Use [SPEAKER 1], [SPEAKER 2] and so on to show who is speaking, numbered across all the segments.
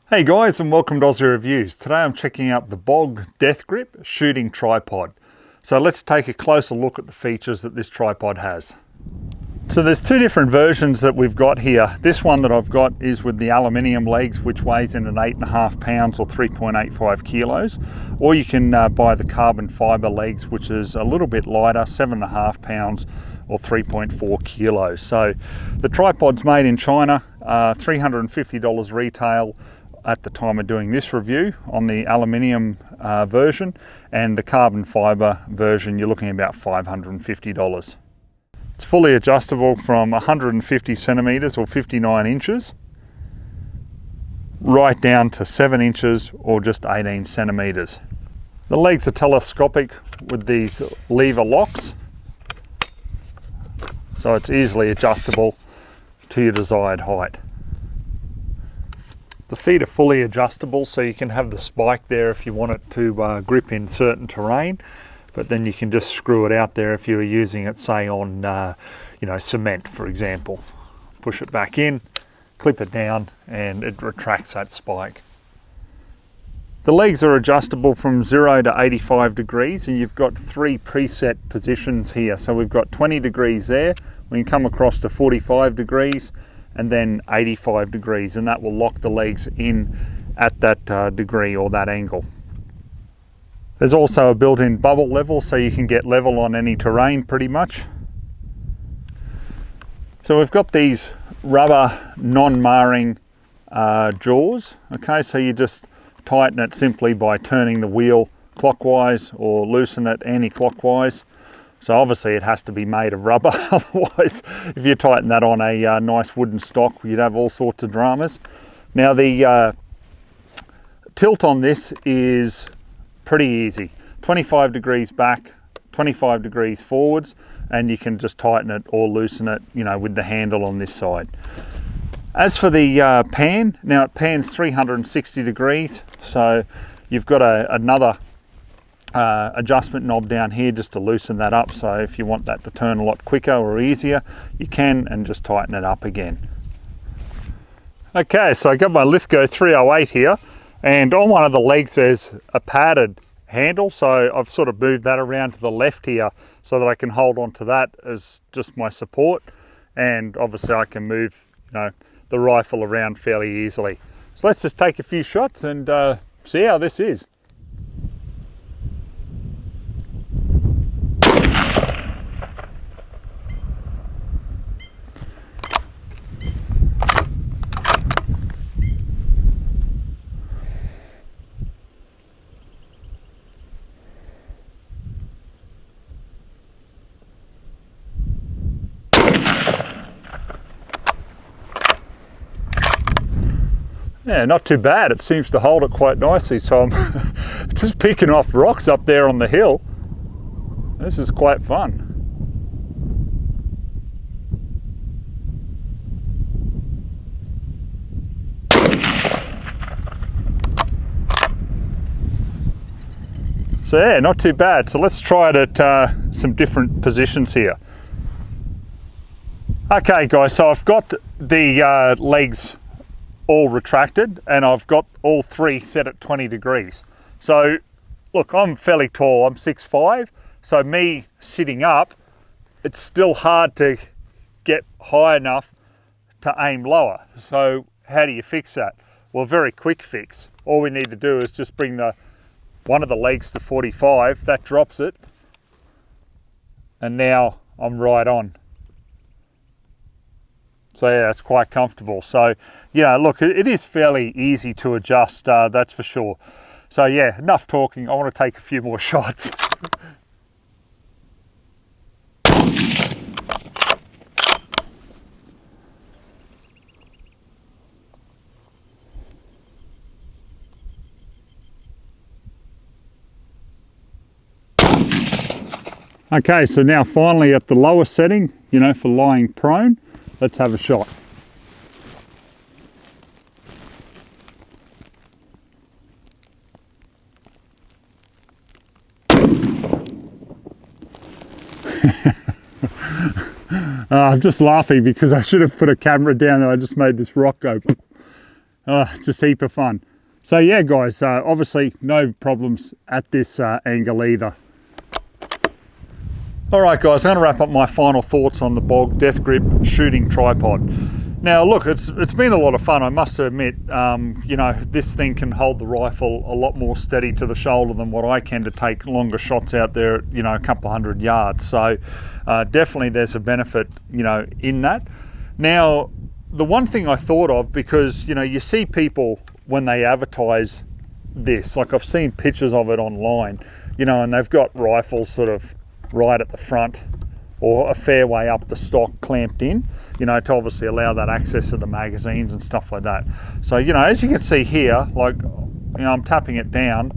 [SPEAKER 1] Hey guys, and welcome to Ozzie Reviews. Today I'm checking out the B.O.G DeathGrip Shooting Tripod. So let's take a closer look at the features that this tripod has. So there's two different versions that we've got here. This one that I've got is with the aluminium legs, which weighs in at 8.5 pounds or 3.85 kilos. Or you can buy the carbon fiber legs, which is a little bit lighter, 7.5 pounds or 3.4 kilos. So the tripod's made in China, $350 retail at the time of doing this review on the aluminium version, and the carbon fiber version you're looking at about $550. It's fully adjustable from 150 centimeters or 59 inches right down to 7 inches or just 18 centimeters. The legs are telescopic with these lever locks, so it's easily adjustable to your desired height. The feet are fully adjustable, so you can have the spike there if you want it to grip in certain terrain, but then you can just screw it out there if you were using it, say on cement, for example. Push it back in, clip it down, and it retracts that spike. The legs are adjustable from 0 to 85 degrees, and you've got 3 preset positions here. So we've got 20 degrees there, we can come across to 45 degrees, and then 85 degrees, and that will lock the legs in at that degree or that angle. There's also a built-in bubble level, so you can get level on any terrain pretty much. So we've got these rubber non-marring jaws. Okay, so you just tighten it simply by turning the wheel clockwise or loosen it anti-clockwise. So obviously it has to be made of rubber, otherwise if you tighten that on a nice wooden stock, you'd have all sorts of dramas. Now the tilt on this is pretty easy. 25 degrees back, 25 degrees forwards, and you can just tighten it or loosen it, with the handle on this side. As for the pan, now it pans 360 degrees, so you've got another adjustment knob down here just to loosen that up, so if you want that to turn a lot quicker or easier, you can, and just tighten it up again. Okay, so I got my Lithgow 308 here, and on one of the legs there's a padded handle, so I've sort of moved that around to the left here so that I can hold on to that as just my support, and obviously I can move the rifle around fairly easily. So let's just take a few shots and see how this is. Yeah, not too bad. It seems to hold it quite nicely. So I'm just picking off rocks up there on the hill. This is quite fun. So yeah, not too bad. So let's try it at some different positions here. Okay guys, so I've got the legs all retracted, and I've got all 3 set at 20 degrees. So look, I'm fairly tall, I'm 6'5", so me sitting up, it's still hard to get high enough to aim lower. So how do you fix that? Well, very quick fix. All we need to do is just bring one of the legs to 45, that drops it, and now I'm right on. So yeah, it's quite comfortable. So look, it is fairly easy to adjust, that's for sure. So yeah, enough talking. I want to take a few more shots. Okay, so now finally at the lower setting, for lying prone, let's have a shot. I'm just laughing because I should have put a camera down and I just made this rock go. Just a heap of fun. So yeah guys, obviously no problems at this angle either. Alright guys, I'm going to wrap up my final thoughts on the B.O.G Deathgrip Shooting Tripod. Now look, it's been a lot of fun, I must admit. You know, this thing can hold the rifle a lot more steady to the shoulder than what I can to take longer shots out there, you know, a couple 100 yards. So definitely there's a benefit, you know, in that. Now, the one thing I thought of, because, you know, you see people when they advertise this, like I've seen pictures of it online, you know, and they've got rifles sort of right at the front or a fair way up the stock clamped in, you know, to obviously allow that access to the magazines and stuff like that. So, you know, as you can see here, like, you know, I'm tapping it down.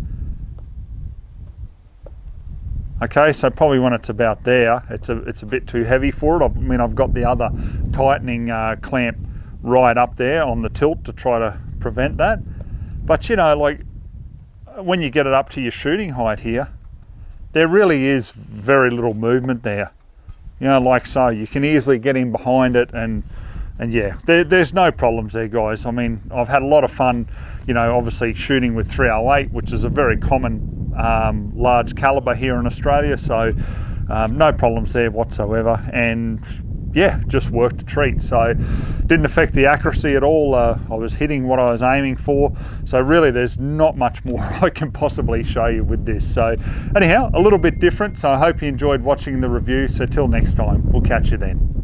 [SPEAKER 1] Okay, so probably when it's about there, it's a bit too heavy for it. I mean, I've got the other tightening clamp right up there on the tilt to try to prevent that. But, you know, like, when you get it up to your shooting height here, there really is very little movement there. You know, like so, you can easily get in behind it, and yeah, there's no problems there, guys. I mean, I've had a lot of fun, you know, obviously shooting with 308, which is a very common large caliber here in Australia, so no problems there whatsoever, and yeah, just worked a treat. So didn't affect the accuracy at all. I was hitting what I was aiming for, so really there's not much more I can possibly show you with this. So anyhow, a little bit different, so I hope you enjoyed watching the review. So till next time, we'll catch you then.